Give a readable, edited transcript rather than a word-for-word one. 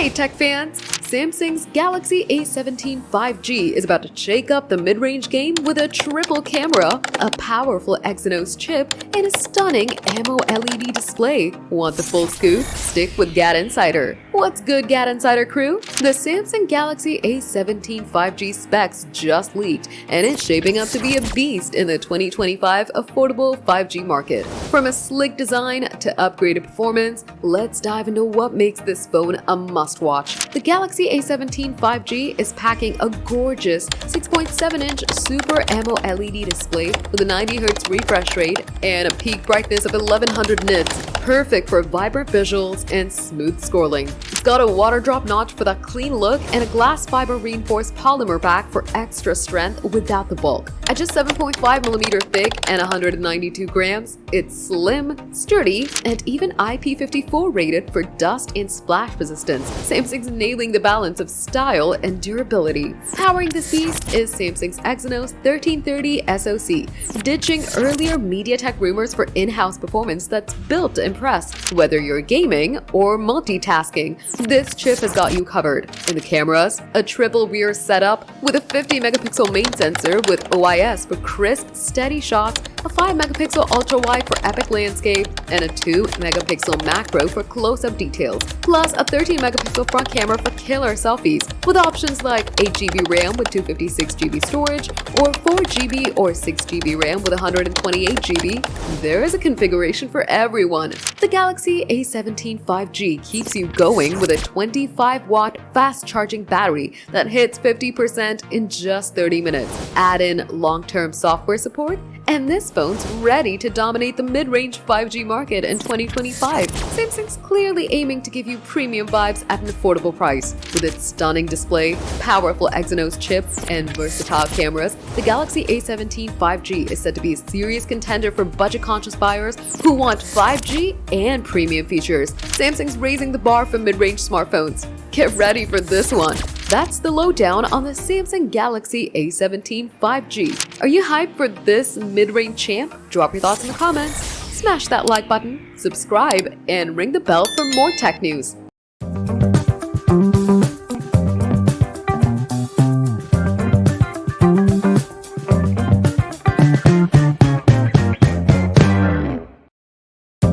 Hey tech fans! Samsung's Galaxy A17 5G is about to shake up the mid-range game with a triple camera, a powerful Exynos chip, and a stunning AMOLED display. Want the full scoop? Stick with GadInsider. What's good, GadInsider crew? The Samsung Galaxy A17 5G specs just leaked, and it's shaping up to be a beast in the 2025 affordable 5G market. From a slick design to upgraded performance, let's dive into what makes this phone a must-watch. The Galaxy A17 5G is packing a gorgeous 6.7-inch Super AMOLED display with a 90Hz refresh rate and a peak brightness of 1100 nits, perfect for vibrant visuals and smooth scrolling. It's got a water drop notch for that clean look and a glass fiber reinforced polymer back for extra strength without the bulk. At just 7.5mm thick and 192 grams, it's slim, sturdy, and even IP54 rated for dust and splash resistance. Samsung's nailing the balance of style and durability. Powering this beast is Samsung's Exynos 1330 SoC, ditching earlier MediaTek rumors for in-house performance that's built to impress. Whether you're gaming or multitasking, this chip has got you covered. In the cameras, a triple rear setup with a 50-megapixel main sensor with OIS for crisp, steady shots, a 5-megapixel ultrawide for epic landscape, and a 2-megapixel macro for close-up details, plus a 13-megapixel front camera for killer selfies, with options like 8GB RAM with 256GB storage, or 4GB or 6GB RAM with 128GB. There is a configuration for everyone. The Galaxy A17 5G keeps you going with a 25-watt fast-charging battery that hits 50% in just 30 minutes. Add in long-term software support, and this phone's ready to dominate the mid-range 5G market in 2025. Samsung's clearly aiming to give you premium vibes at an affordable price. With its stunning display, powerful Exynos chip, and versatile cameras, the Galaxy A17 5G is said to be a serious contender for budget-conscious buyers who want 5G and premium features. Samsung's raising the bar for mid-range smartphones. Get ready for this one. That's the lowdown on the Samsung Galaxy A17 5G. Are you hyped for this mid-range champ? Drop your thoughts in the comments, smash that like button, subscribe, and ring the bell for more tech news.